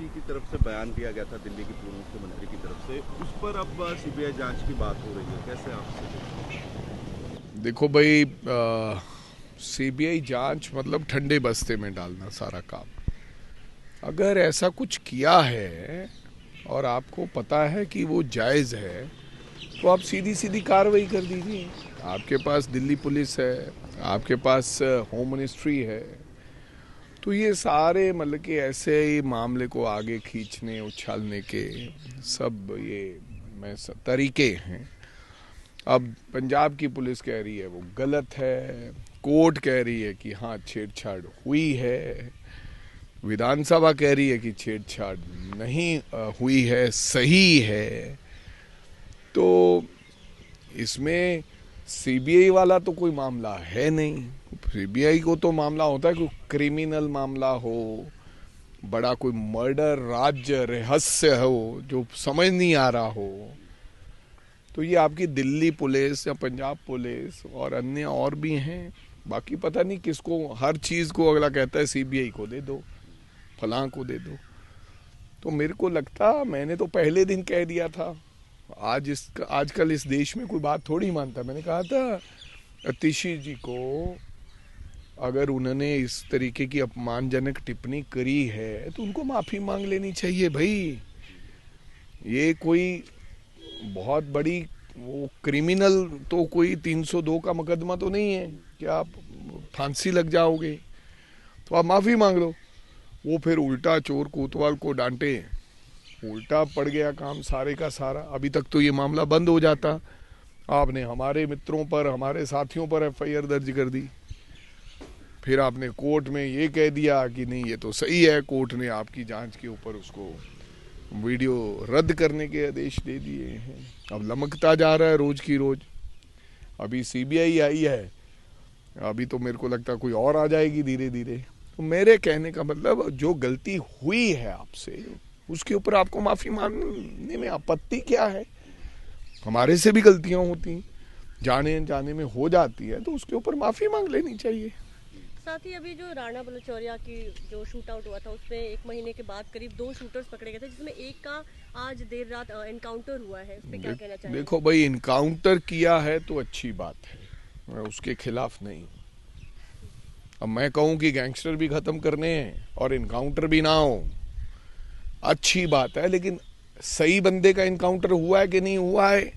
जोशी की तरफ से बयान दिया गया था दिल्ली की पूर्व मुख्यमंत्री की तरफ से, उस पर अब सीबीआई जांच की बात हो रही है, कैसे आप इसे देखते हैं? देखो भाई, सीबीआई जांच मतलब ठंडे बस्ते में डालना सारा काम। अगर ऐसा कुछ किया है और आपको पता है कि वो जायज़ है तो आप सीधी सीधी कार्रवाई कर दीजिए। आपके पास दिल्ली पुलिस है, आपके पास होम मिनिस्ट्री है, तो ये सारे मतलब कि ऐसे ही मामले को आगे खींचने उछालने के सब ये तरीके हैं। अब पंजाब की पुलिस कह रही है वो गलत है, कोर्ट कह रही है कि हाँ छेड़छाड़ हुई है, विधानसभा कह रही है कि छेड़छाड़ नहीं हुई है, सही है। तो इसमें सीबीआई वाला तो कोई मामला है नहीं। सीबीआई को तो मामला होता है कोई क्रिमिनल मामला हो, बड़ा कोई मर्डर राज्य रहस्य हो जो समझ नहीं आ रहा हो। तो ये आपकी दिल्ली पुलिस या पंजाब पुलिस और अन्य और भी हैं, बाकी पता नहीं किसको, हर चीज़ को अगला कहता है सीबीआई को दे दो, फलां को दे दो। तो मेरे को लगता, मैंने तो पहले दिन कह दिया था, आजकल इस देश में कोई बात थोड़ी मानता। मैंने कहा था अतिशी जी को, अगर उन्होंने इस तरीके की अपमानजनक टिप्पणी करी है तो उनको माफ़ी मांग लेनी चाहिए भाई। ये कोई बहुत बड़ी वो क्रिमिनल तो कोई 302 का मुकदमा तो नहीं है कि आप फांसी लग जाओगे, तो आप माफ़ी मांग लो। वो फिर उल्टा चोर कोतवाल को डांटे, उल्टा पड़ गया काम सारे का सारा। अभी तक तो ये मामला बंद हो जाता, आपने हमारे मित्रों पर, हमारे साथियों पर एफआईआर दर्ज कर दी, फिर आपने कोर्ट में ये कह दिया कि नहीं ये तो सही है, कोर्ट ने आपकी जांच के ऊपर उसको वीडियो रद्द करने के आदेश दे दिए हैं। अब लमकता जा रहा है रोज की रोज। अभी सीबीआई आई है, अभी तो मेरे को लगता है कोई और आ जाएगी धीरे धीरे। तो मेरे कहने का मतलब, जो गलती हुई है आपसे उसके ऊपर आपको माफी मांगने में आपत्ति क्या है? हमारे से भी गलतियां होती, जाने जाने में हो जाती है, तो उसके ऊपर माफी मांग लेनी चाहिए। साथ ही अभी जो राणा बलूचौरिया की जो शूट आउट हुआ था उसमें 1 महीने के बाद करीब 2 शूटर्स पकड़े गए थे, जिसमें एक का आज देर रात एनकाउंटर हुआ है। उस पे क्या कहना चाहिए? देखो भाई, इनकाउंटर किया है तो अच्छी बात है, मैं उसके खिलाफ नहीं। अब मैं कहूं कि गैंगस्टर भी खत्म करने हैं और इनकाउंटर भी ना हो, अच्छी बात है, लेकिन सही बंदे का इनकाउंटर हुआ है कि नहीं हुआ है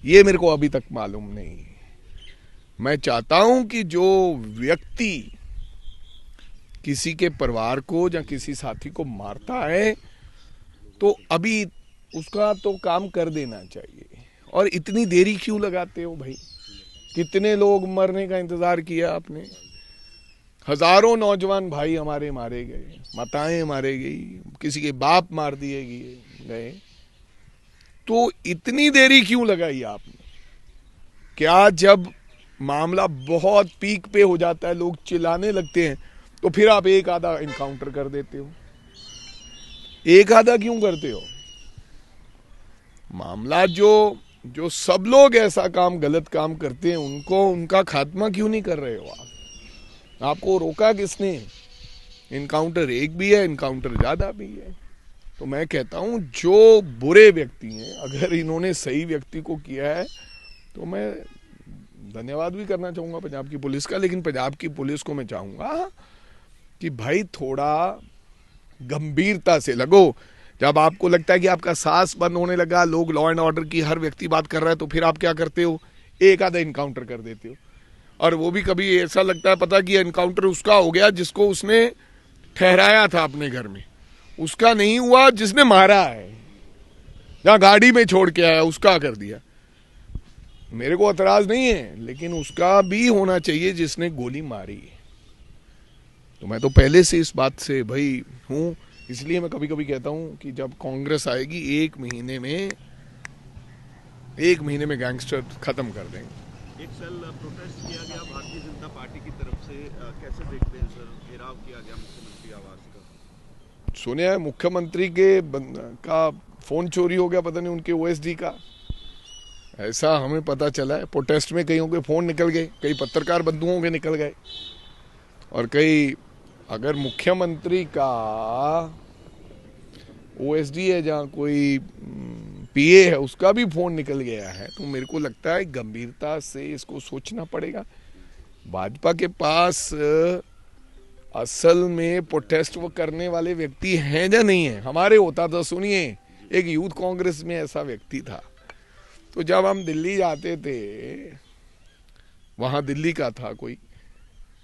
ये मेरे को अभी तक मालूम नहीं। मैं चाहता हूं कि जो व्यक्ति किसी के परिवार को या किसी साथी को मारता है तो अभी उसका तो काम कर देना चाहिए। और इतनी देरी क्यों लगाते हो भाई? कितने लोग मरने का इंतजार किया आपने? हजारों नौजवान भाई हमारे मारे गए, माताएं मारे गई, किसी के बाप मार दिए गए, तो इतनी देरी क्यों लगाई आपने? क्या जब मामला बहुत पीक पे हो जाता है, लोग चिल्लाने लगते हैं, तो फिर आप एक आधा इनकाउंटर कर देते हो? एक आधा क्यों करते हो? मामला जो सब लोग ऐसा काम, गलत काम करते हैं, उनको, उनका खात्मा क्यों नहीं कर रहे हो आप? आपको रोका किसने? इनकाउंटर एक भी है, इनकाउंटर ज्यादा भी है। तो मैं कहता हूं जो बुरे व्यक्ति हैं, अगर इन्होंने सही व्यक्ति को किया है तो मैं धन्यवाद भी करना चाहूंगा पंजाब की पुलिस का, लेकिन पंजाब की पुलिस को मैं चाहूंगा कि भाई थोड़ा गंभीरता से लगो। जब आपको लगता है कि आपका सांस बंद होने लगा, लोग लॉ एंड ऑर्डर की, हर व्यक्ति बात कर रहा है, तो फिर आप क्या करते हो? एक आधा इनकाउंटर कर देते हो। और वो भी कभी ऐसा लगता है पता कि इनकाउंटर उसका हो गया जिसको उसने ठहराया था अपने घर में, उसका नहीं हुआ जिसने मारा है या गाड़ी में छोड़ के आया, उसका कर दिया। मेरे को एतराज नहीं है, लेकिन उसका भी होना चाहिए जिसने गोली मारी। तो मैं तो पहले से इस बात से भाई हूं, इसलिए मैं कभी कभी कहता हूं कि जब कांग्रेस आएगी 1 महीने में गैंगस्टर खत्म कर देंगे। एक सेल प्रोटेस्ट किया गया भारतीय जनता पार्टी की तरफ से, कैसे देखते हैं सर? घेराव किया गया मुख्यमंत्री आवास का। सुने है मुख्यमंत्री का फोन चोरी हो गया, पता नहीं उनके ओएसडी का, ऐसा हमें पता चला है। प्रोटेस्ट में कईयों के फोन निकल गए, कई पत्रकार बंधुओं के निकल गए, और कई, अगर मुख्यमंत्री का OSD है, जहाँ कोई PA है, उसका भी फोन निकल गया है। तो मेरे को लगता है गंभीरता से इसको सोचना पड़ेगा। भाजपा के पास असल में प्रोटेस्ट वो करने वाले व्यक्ति हैं या नहीं है। हमारे होता तो सुनिए, एक यूथ कांग्रेस में ऐसा व्यक्ति था, तो जब हम दिल्ली जाते थे, वहां दिल्ली का था कोई,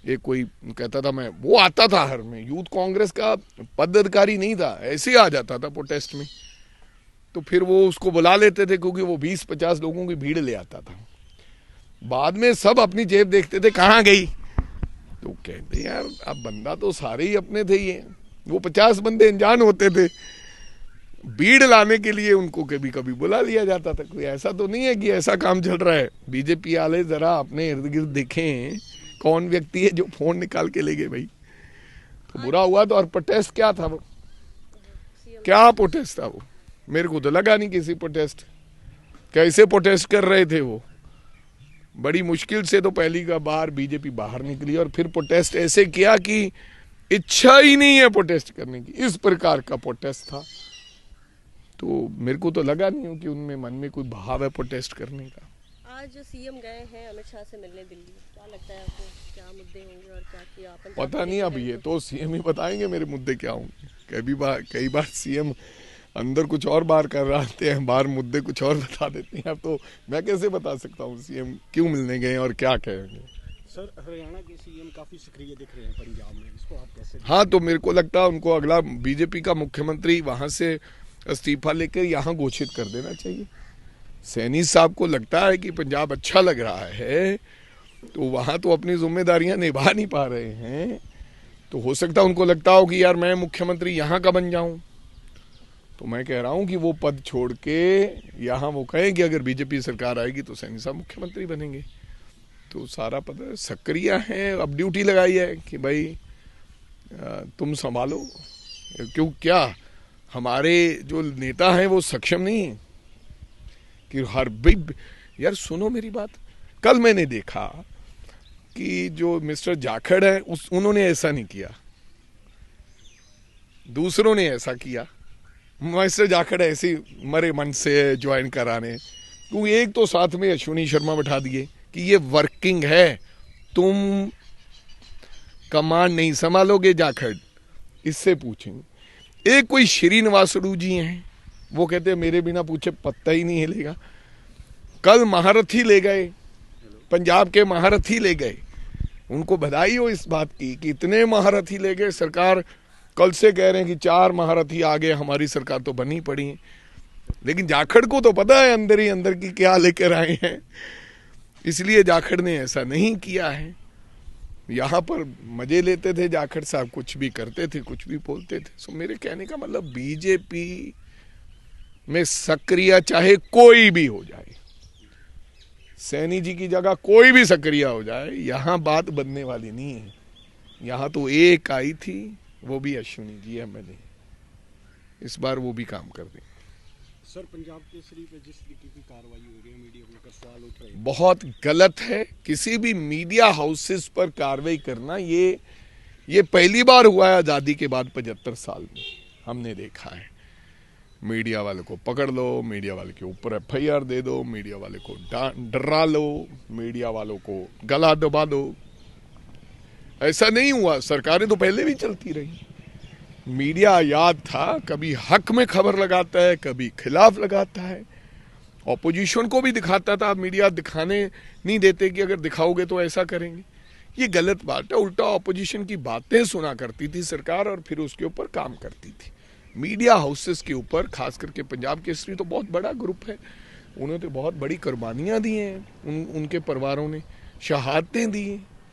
एक कोई कहता था मैं, वो आता था हर में, यूथ कांग्रेस का पदाधिकारी नहीं था, ऐसे ही आ जाता था प्रोटेस्ट में। तो फिर वो उसको बुला लेते थे, क्योंकि वो 20-50 लोगों की भीड़ ले आता था। बाद में सब अपनी जेब देखते थे, कहाँ गई। तो कहते यार अब बंदा तो सारे ही अपने थे, ये वो 50 बंदे अनजान होते थे। भीड़ लाने के लिए उनको कभी कभी बुला लिया जाता था। कोई ऐसा तो नहीं है कि ऐसा काम चल रहा है। बीजेपी वाले जरा अपने इर्द गिर्द देखें कौन व्यक्ति है जो फोन निकाल के ले गए भाई। तो बुरा हुआ। तो और प्रोटेस्ट क्या था वो, क्या प्रोटेस्ट था वो, मेरे को तो लगा नहीं किसी प्रोटेस्ट। कैसे प्रोटेस्ट कर रहे थे वो, बड़ी मुश्किल से तो पहली का बार बीजेपी बाहर निकली, और फिर प्रोटेस्ट ऐसे किया कि इच्छा ही नहीं है प्रोटेस्ट करने की, इस प्रकार का प्रोटेस्ट था। तो मेरे को तो लगा नहीं हो कि उनमें मन में कोई भाव है प्रोटेस्ट करने का। आज सीएम गए हैं अमित शाह से मिलने दिल्ली, क्या लगता है आपको, क्या मुद्दे होंगे और क्या किया? पता नहीं, अब ये तो सीएम ही बताएंगे मेरे मुद्दे क्या होंगे। कई बार सीएम अंदर कुछ और बार कर रहे हैं, बाहर मुद्दे कुछ और बता देते हैं। अब तो मैं कैसे बता सकता हूँ सीएम क्यों मिलने गए और क्या कहेंगे। सर, हरियाणा के सीएम काफी सक्रिय दिख रहे हैं पंजाब में, इसको आप कैसे? हाँ, तो मेरे को लगता है उनको अगला बीजेपी का मुख्यमंत्री वहां से इस्तीफा लेकर यहाँ घोषित कर देना चाहिए। सैनी साहब को लगता है कि पंजाब अच्छा लग रहा है, तो वहां तो अपनी जिम्मेदारियां निभा नहीं पा रहे हैं। तो हो सकता है उनको लगता हो कि यार मैं मुख्यमंत्री यहाँ का बन जाऊं। तो मैं कह रहा हूं कि वो पद छोड़ के यहाँ वो कहें कि अगर बीजेपी सरकार आएगी तो सैनी साहब मुख्यमंत्री बनेंगे। तो सारा पद सक्रिय है, अब ड्यूटी लगाई है कि भाई तुम संभालो। क्यों, क्या हमारे जो नेता हैं वो सक्षम नहीं है कि हर बिग, यार सुनो मेरी बात, कल मैंने देखा कि जो मिस्टर जाखड़ है उन्होंने ऐसा नहीं किया, दूसरों ने ऐसा किया। मिस्टर जाखड़ ऐसे मरे मन से ज्वाइन कराने, क्योंकि एक तो साथ में अश्विनी शर्मा बैठा दिए कि ये वर्किंग है, तुम कमांड नहीं संभालोगे जाखड़, इससे पूछेंगे। एक कोई श्रीनिवासलू जी हैं, वो कहते हैं मेरे बिना पूछे पत्ता ही नहीं हिलेगा। कल महारथी ले गए, पंजाब के महारथी ले गए, उनको बधाई हो इस बात की कि इतने महारथी ले गए। सरकार कल से कह रहे हैं कि 4 महारथी आ गए, हमारी सरकार तो बनी पड़ी है। लेकिन जाखड़ को तो पता है अंदर ही अंदर की क्या लेकर आए हैं, इसलिए जाखड़ ने ऐसा नहीं किया है। यहाँ पर मजे लेते थे जाखड़ साहब, कुछ भी करते थे, कुछ भी बोलते थे। सो मेरे कहने का मतलब बीजेपी में सक्रिय चाहे कोई भी हो जाए, सैनी जी की जगह कोई भी सक्रिय हो जाए, यहाँ बात बनने वाली नहीं है। यहाँ तो एक आई थी, वो भी अश्विनी जी है, मैंने इस बार वो भी काम कर दें। सर, पंजाब केसरी पे जिस तरीके की कार्रवाई हो रही है, मीडिया को लेकर सवाल उठ रहे हैं, बहुत गलत है। किसी भी मीडिया हाउसेस पर कार्रवाई करना, ये पहली बार हुआ है आज़ादी के बाद 75 साल में हमने देखा है। मीडिया वाले को पकड़ लो, मीडिया वाले के ऊपर FIR दे दो, मीडिया वाले को डरा लो, मीडिया वालों को गला दबा दो। ऐसा नहीं हुआ, सरकारें तो पहले भी चलती रही। मीडिया याद था, कभी हक में खबर लगाता है, कभी खिलाफ लगाता है। ऑपोजिशन को भी दिखाता था, मीडिया दिखाने नहीं देते कि अगर दिखाओगे तो ऐसा करेंगे। ये गलत बात है। उल्टा ऑपोजिशन की बातें सुना करती थी सरकार और फिर उसके ऊपर काम करती थी। मीडिया हाउसेस के ऊपर, खास करके पंजाब केसरी तो बहुत बड़ा ग्रुप है, उन्होंने तो बहुत बड़ी कुर्बानियां दी हैं, उनके परिवारों ने शहादतें दी हैं।